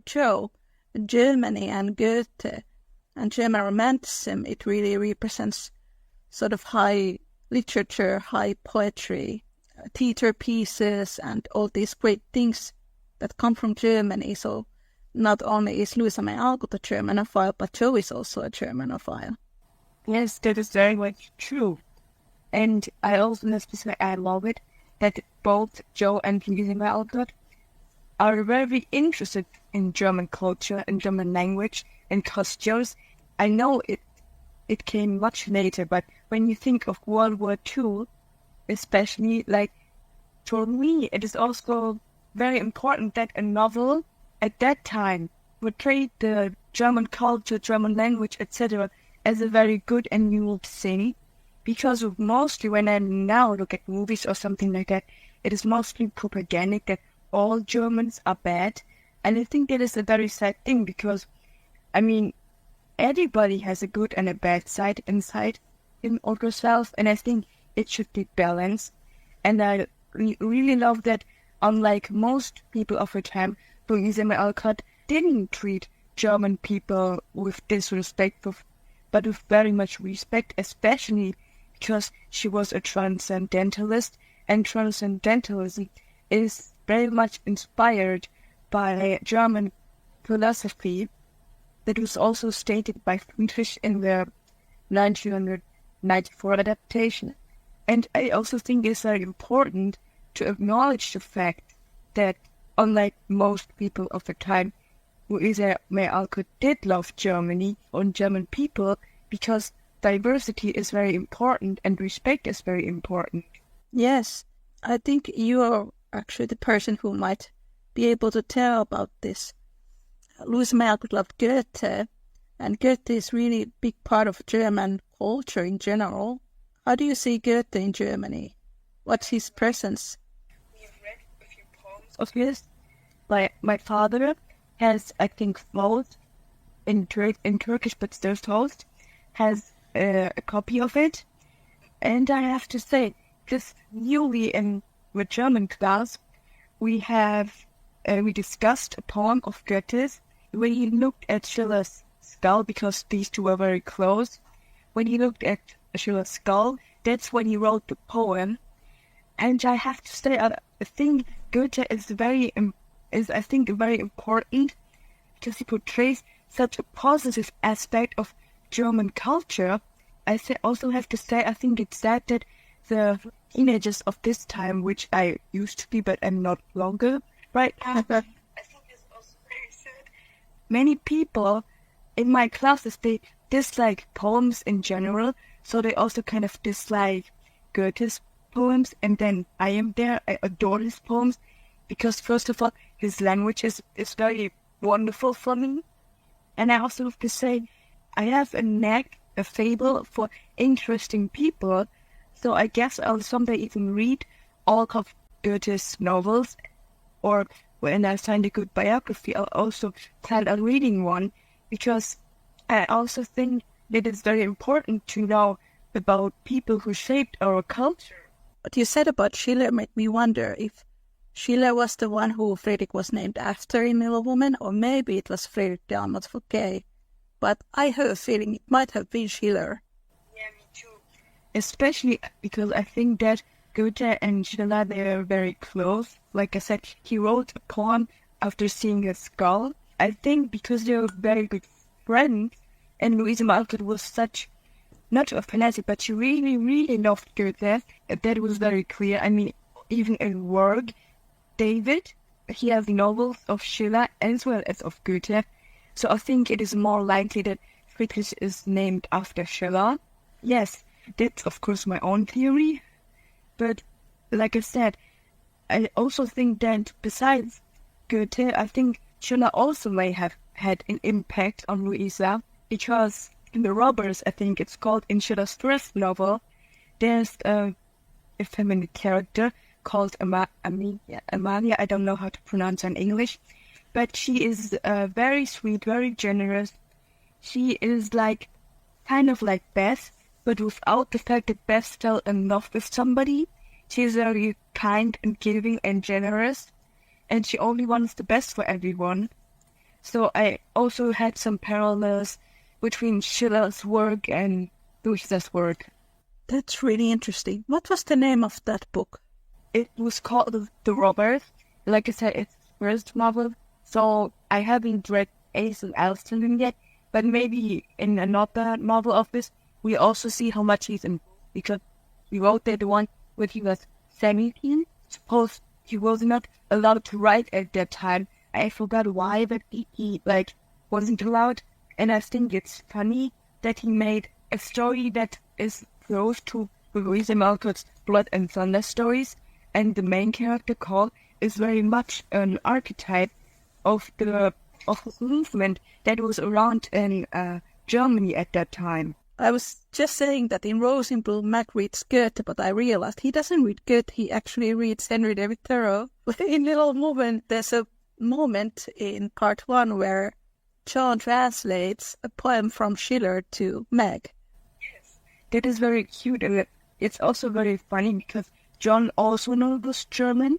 show, Germany and Goethe and German Romanticism, it really represents sort of high literature, high poetry, theater pieces, and all these great things that come from Germany. So not only is Louisa May Alcott a Germanophile, but Joe is also a Germanophile. Yes, that is very much true. And I also have to say I love it that both Joe and Louisa May Alcott are very interested in German culture and German language and costumes. I know it came much later, but when you think of World War II, especially, like, for me, it is also very important that a novel at that time portrayed the German culture, German language, etc. as a very good and new thing. Because of mostly when I now look at movies or something like that, it is mostly propagandic that all Germans are bad. And I think that is a very sad thing because, I mean, everybody has a good and a bad side inside him or herself, and I think it should be balanced. And I really love that, unlike most people of her time, Louisa May Alcott didn't treat German people with disrespect, but with very much respect, especially because she was a transcendentalist, and transcendentalism is very much inspired by German philosophy that was also stated by Friedrich in the 1994 adaptation. And I also think it's very important to acknowledge the fact that, unlike most people of the time, Louisa May Alcott did love Germany and German people because diversity is very important and respect is very important. Yes, I think you are actually the person who might be able to tell about this. Louisa May Alcott loved Goethe, and Goethe is really a big part of German culture in general. How do you see Goethe in Germany? What's his presence? We've read a few poems of his. Like, my father has, I think, both in Turkish, but still toast, has a copy of it. And I have to say, just newly in the German class, we discussed a poem of Goethe's when he looked at Schiller's skull, because these two were very close. When he looked at Schiller's skull, that's when he wrote the poem. And I have to say, I think Goethe is very important because he portrays such a positive aspect of German culture. I also have to say, I think it's sad that the teenagers of this time, which I used to be, but I'm not longer right now, I think it's also very sad. Many people in my classes, they dislike poems in general, so they also kind of dislike Goethe's poems, and then I am there. I adore his poems because, first of all, his language is very wonderful for me, and I also have to say I have a fable for interesting people, so I guess I'll someday even read all of Goethe's novels, or when I find a good biography, I'll also plan on reading one, because I also think that it's very important to know about people who shaped our culture. What you said about Schiller made me wonder if Schiller was the one who Friedrich was named after in Little Woman, or maybe it was Friedrich Dalmat Fouquet. But I have a feeling it might have been Schiller. Yeah, me too. Especially because I think that Goethe and Schiller, they are very close. Like I said, he wrote a poem after seeing a skull. I think because they were very good friends, and Louisa May Alcott was such, not a fanatic, but she really, really loved Goethe. That was very clear. I mean, even in work, David, he has novels of Schiller as well as of Goethe. So I think it is more likely that Friedrich is named after Schiller. Yes, that's of course my own theory. But like I said, I also think that besides Goethe, I think Schiller also may have had an impact on Louisa, because in The Robbers, I think it's called, in Schiller's first novel, there's a feminine character called Amalia. I don't know how to pronounce her in English, but she is very sweet, very generous. She is like, kind of like Beth, but without the fact that Beth fell in love with somebody. She's very kind and giving and generous, and she only wants the best for everyone. So I also had some parallels between Schiller's work and Louisa's work. That's really interesting. What was the name of that book? It was called The Robbers. Like I said, it's the first novel, so I haven't read anything else to him yet, but maybe in another novel of this, we also see how much he's improved, because he wrote that the one when he was 17. Suppose he was not allowed to write at that time. I forgot why, but he wasn't allowed, and I think it's funny that he made a story that is close to Louisa May Alcott's Blood and Thunder stories, and the main character, Cole, is very much an archetype of the movement that was around in Germany at that time. I was just saying that in Rose in Bloom, Mac reads Goethe, but I realized he doesn't read Goethe, he actually reads Henry David Thoreau. In Little Woman, there's a moment in part 1 where John translates a poem from Schiller to Meg. Yes, that is very cute, and it's also very funny because John also knows German,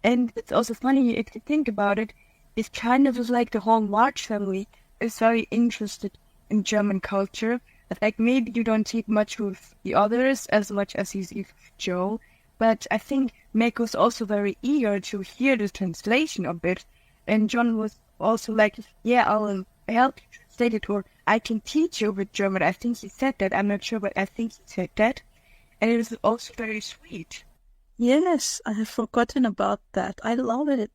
and it's also funny if you think about it. It's kind of like the whole March family is very interested in German culture. Like maybe you don't see much with the others as much as you see with Joe, but I think Meg was also very eager to hear the translation of it, and John was also like, yeah, I'll help you translate it, or I can teach you with German. I think he said that. I'm not sure, but I think he said that. And it was also very sweet. Yes, I have forgotten about that. I love it.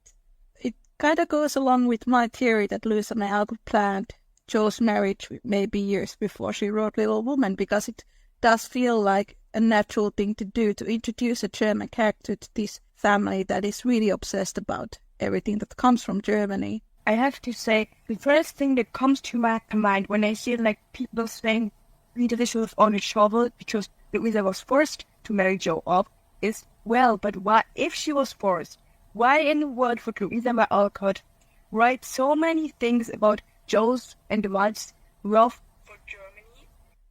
It kind of goes along with my theory that Louisa May Alcott planned Joe's marriage maybe years before she wrote Little Woman, because it does feel like a natural thing to do, to introduce a German character to this family that is really obsessed about everything that comes from Germany. I have to say, the first thing that comes to my mind when I hear like people saying Rita was on a shovel because Louisa was forced to marry Joe off is, well, but why, if she was forced, why in the world would Louisa May Alcott write so many things about Joe's and the wife's love for Germany?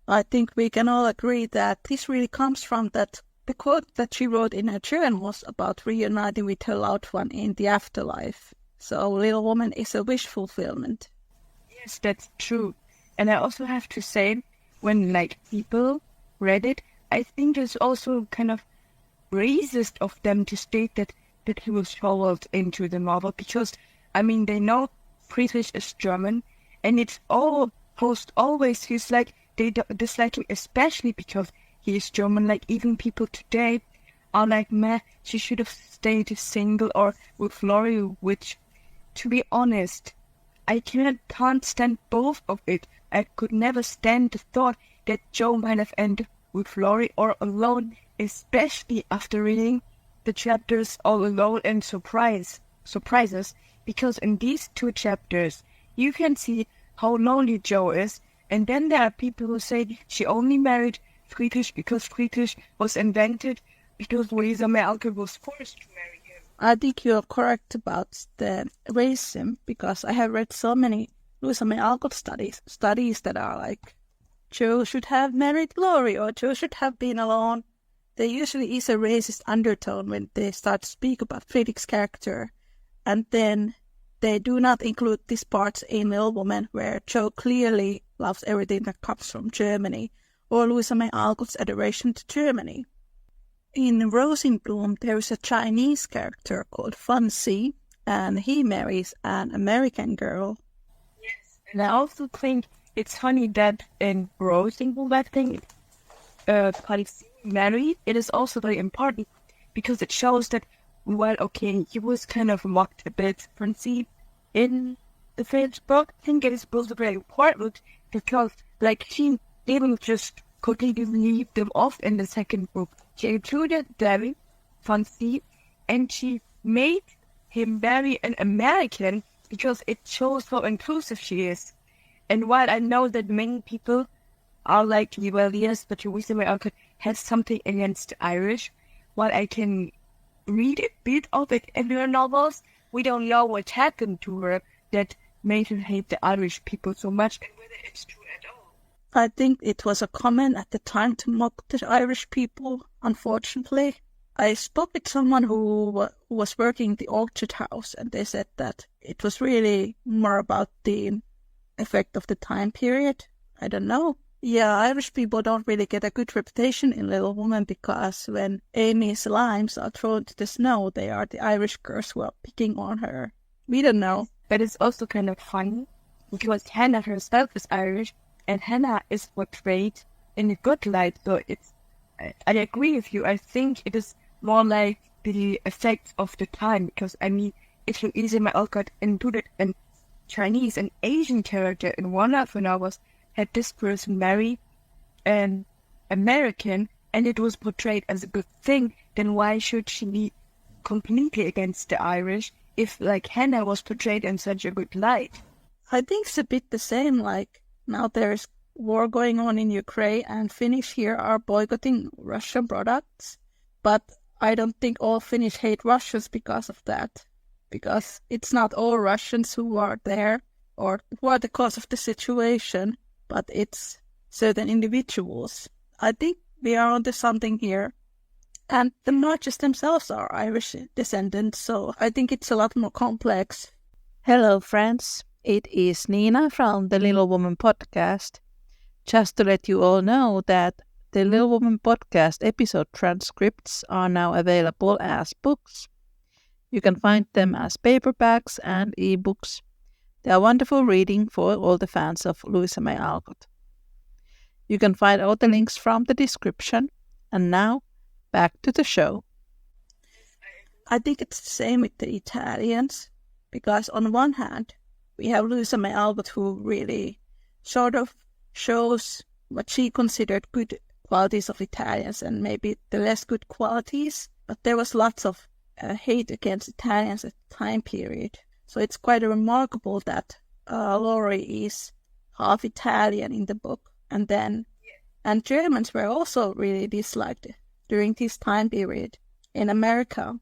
I think we can all agree that this really comes from that. The quote that she wrote in her journal was about reuniting with her loved one in the afterlife. So Little Woman is a wish fulfillment. Yes, that's true. And I also have to say, when like people read it, I think it's also kind of racist of them to state that he was shoveled into the novel, because I mean they know Friedrich is German, and it's almost always he's like they dislike him, especially because he is German. Like even people today are like, meh, she should have stayed single or with Laurie, which, to be honest, I can't stand both of it. I could never stand the thought that Joe might have ended with Laurie or alone, especially after reading the chapters All Alone and Surprises, because in these 2 chapters you can see how lonely Joe is, and then there are people who say she only married Friedrich because Friedrich was invented because Louisa May Alcott was forced to marry him. I think you're correct about the racism, because I have read so many Louisa May Alcott studies that are like, Joe should have married Laurie, or Joe should have been alone. There usually is a racist undertone when they start to speak about Friedrich's character, and then they do not include this part in Little Woman where Joe clearly loves everything that comes from Germany, or Louisa May Alcott's adoration to Germany. In Rose in Bloom, there is a Chinese character called Fan Si, and he marries an American girl. Yes, and I also think it's funny that in Rose in Bloom, I think, married, it is also very important because it shows that, well, okay, he was kind of mocked a bit, Francie, in the first book. I think it is both very important because, like, she didn't just completely leave them off in the second book. She included them, Francie, and she made him marry an American because it shows how inclusive she is. And while I know that many people are like, well, yes, but Louisa May Alcott has something against the Irish, while I can read a bit of it in her novels, we don't know what happened to her that made her hate the Irish people so much, and whether it's true at all. I think it was a comment at the time to mock the Irish people, unfortunately. I spoke with someone who was working in the Orchard House, and they said that it was really more about the effect of the time period. I don't know. Yeah, Irish people don't really get a good reputation in Little Women because when Amy's limes are thrown to the snow, they are the Irish girls who are picking on her. We don't know. But it's also kind of funny because Hannah herself is Irish, and Hannah is portrayed in a good light. So I agree with you. I think it is more like the effects of the time, because I mean, if Louisa May Alcott included a Chinese and Asian character in one half an hour, had this person marry an American, and it was portrayed as a good thing, then why should she be completely against the Irish if, like, Hannah was portrayed in such a good light? I think it's a bit the same, like, now there's war going on in Ukraine, and Finnish here are boycotting Russian products, but I don't think all Finnish hate Russians because of that, because it's not all Russians who are there or who are the cause of the situation, but it's certain individuals. I think we are onto something here. And the Marches themselves are Irish descendants, so I think it's a lot more complex. Hello, friends. It is Niina from the Little Woman podcast. Just to let you all know that the Little Woman podcast episode transcripts are now available as books. You can find them as paperbacks and ebooks. They are wonderful reading for all the fans of Louisa May Alcott. You can find all the links from the description. And now, back to the show. I think it's the same with the Italians, because on one hand, we have Louisa May Alcott, who really sort of shows what she considered good qualities of Italians and maybe the less good qualities, but there was lots of hate against Italians at the time period. So it's quite remarkable that Laurie is half Italian in the book, and Germans were also really disliked during this time period in America,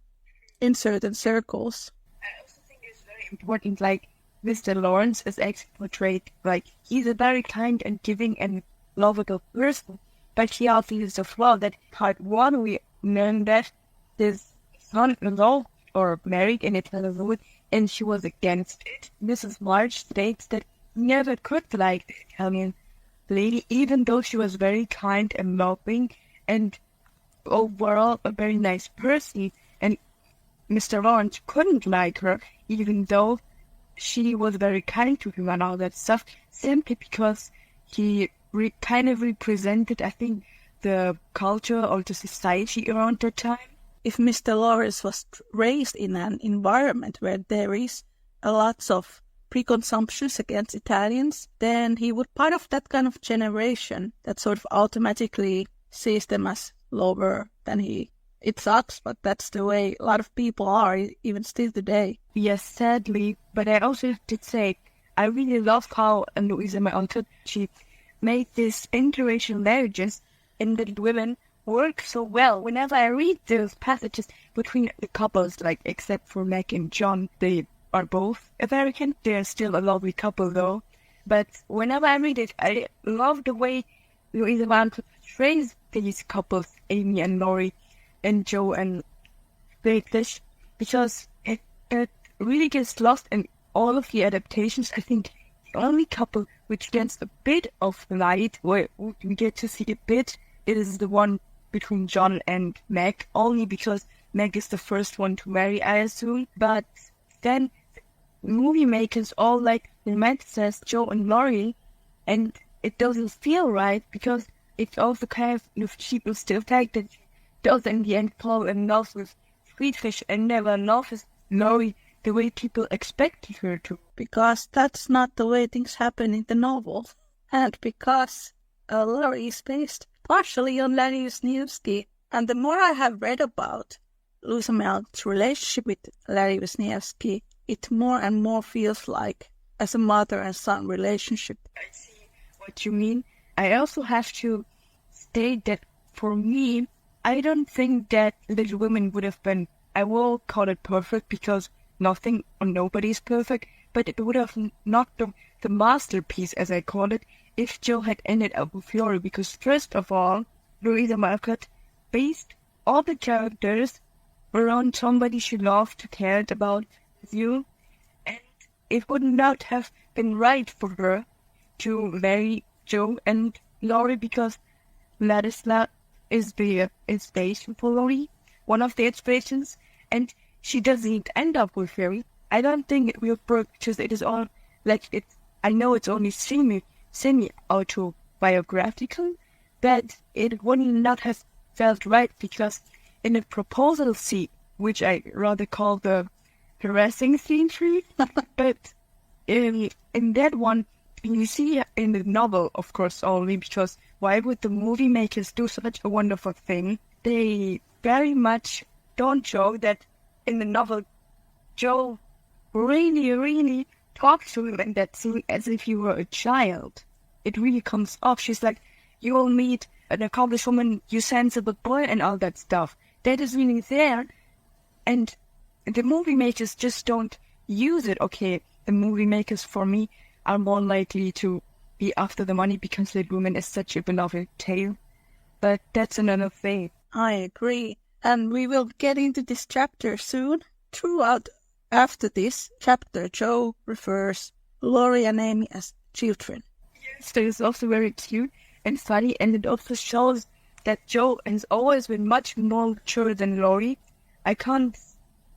in certain circles. I also think it's very important, like, Mr. Lawrence is actually portrayed like he's a very kind and giving and lovable person, but he also is a flaw that part one we learn that his son-in-law or married in Italian, and she was against it. Mrs. March states that he never could like the Italian lady, even though she was very kind and loving and overall a very nice person, and Mr. Lawrence couldn't like her, even though she was very kind to him and all that stuff, simply because he kind of represented, I think, the culture or the society around that time. If Mr. Lawrence was raised in an environment where there is a lot of preconceptions against Italians, then he would part of that kind of generation that sort of automatically sees them as lower than he. It sucks, but that's the way a lot of people are, even still today. Yes, sadly. But I also did say, I really love how Louisa May Alcott, she made these interracial marriages and the women work so well. Whenever I read those passages between the couples, like except for Meg and John, they are both American. They're still a lovely couple though. But whenever I read it, I love the way Louisa May Alcott portrays these couples, Amy and Laurie, and Joe and Beth, because it really gets lost in all of the adaptations. I think the only couple which gets a bit of light, where we get to see a bit, is the one between John and Meg, only because Meg is the first one to marry, I assume. But then the movie makers all like romanticize Joe and Laurie, and it doesn't feel right, because it also kind of cheapens the fact that does in the end fall in love with Friedrich and never in love with Laurie the way people expected her to. Because that's not the way things happen in the novel. And because Laurie is based partially on Larry Wisniewski. And the more I have read about Louisa May Alcott's relationship with Larry Wisniewski, it more and more feels like as a mother and son relationship. I see what you mean. I also have to state that for me, I don't think that Little Women would have been, I will call it perfect, because nothing or nobody is perfect, but it would have not been the masterpiece, as I call it, if Joe had ended up with Laurie, because first of all, Louisa May Alcott, based all the characters around somebody she loved, cared about with you, and it would not have been right for her to marry Joe and Laurie because Ladislav is the inspiration for Laurie, one of the inspirations, and she doesn't end up with him. I don't think it will work because it is all like it. I know it's only semi-autobiographical, but it would not have felt right because in the proposal scene, which I rather call the harassing scene, but in that one, you see in the novel, of course, only because why would the movie makers do such a wonderful thing? They very much don't show that in the novel, Joe really, really talks to him in that scene as if he were a child. It really comes off. She's like, you will meet an accomplished woman, you sensible boy, and all that stuff. That is really there. And the movie makers just don't use it. Okay, the movie makers, for me, are more likely to be after the money because that woman is such a beloved tale. But that's another thing. I agree. And we will get into this chapter soon. Throughout after this chapter, Joe refers Laurie and Amy as children. Yes, that is also very cute and funny, and it also shows that Joe has always been much more mature than Laurie. I can't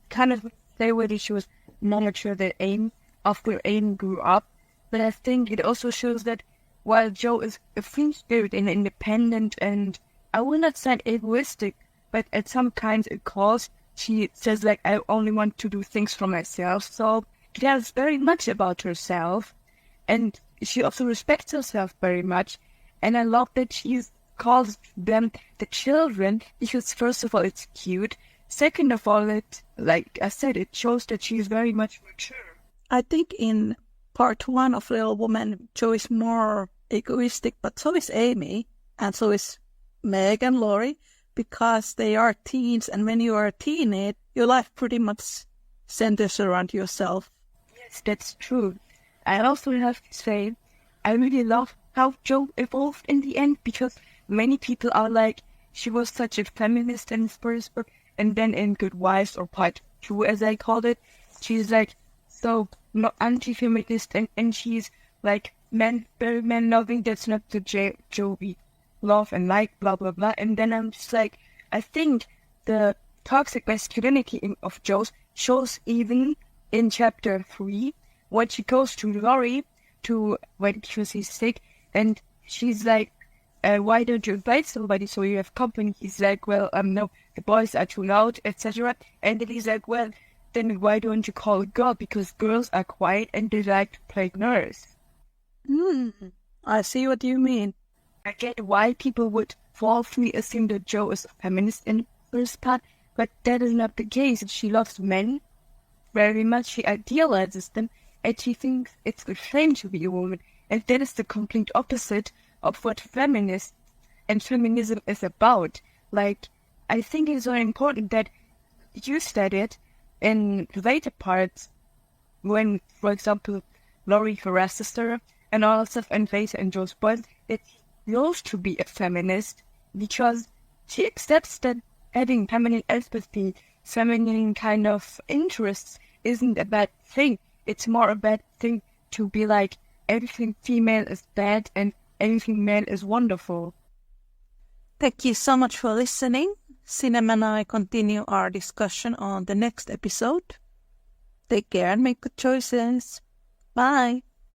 kind of say whether she was more mature than Amy after Amy grew up, but I think it also shows that while Joe is a free spirit and independent and I will not say egoistic, but at some kinds it calls, she says like, I only want to do things for myself, so she cares very much about herself, and she also respects herself very much, and I love that she calls them the children, because first of all it's cute, second of all, it, like I said, it shows that she is very much mature. I think in part 1 of Little Woman, Joe is more egoistic, but so is Amy, and so is Meg and Laurie, because they are teens, and when you are a teenage, your life pretty much centers around yourself. Yes, that's true. I also have to say, I really love how Joe evolved in the end, because many people are like, she was such a feminist in the first book, and then in Good Wives, or part 2 as I called it, she's like so not anti-feminist, and she's like very man-loving. That's not the Joe we love and like, blah blah blah. And then I'm just like, I think the toxic masculinity of Joe's shows even in chapter 3 when she goes to Laurie when she's sick, and she's like, why don't you invite somebody so you have company? He's like, well, no, the boys are too loud, etc. And then he's like, well, then why don't you call a girl? Because girls are quiet and they like to play nurse. I see what you mean. I get why people would falsely assume that Joe is a feminist in the first part, but that is not the case. She loves men very much, she idealizes them, and she thinks it's a shame to be a woman. And that is the complete opposite of what feminist and feminism is about. Like, I think it's very important that you study it in later parts when, for example, Laurie harasses her and all that stuff, and later in Joe's boys, that she knows to be a feminist because she accepts that having feminine empathy, feminine kind of interests isn't a bad thing. It's more a bad thing to be like, everything female is bad and everything male is wonderful. Thank you so much for listening. Cinema and I continue our discussion on the next episode. Take care and make good choices. Bye.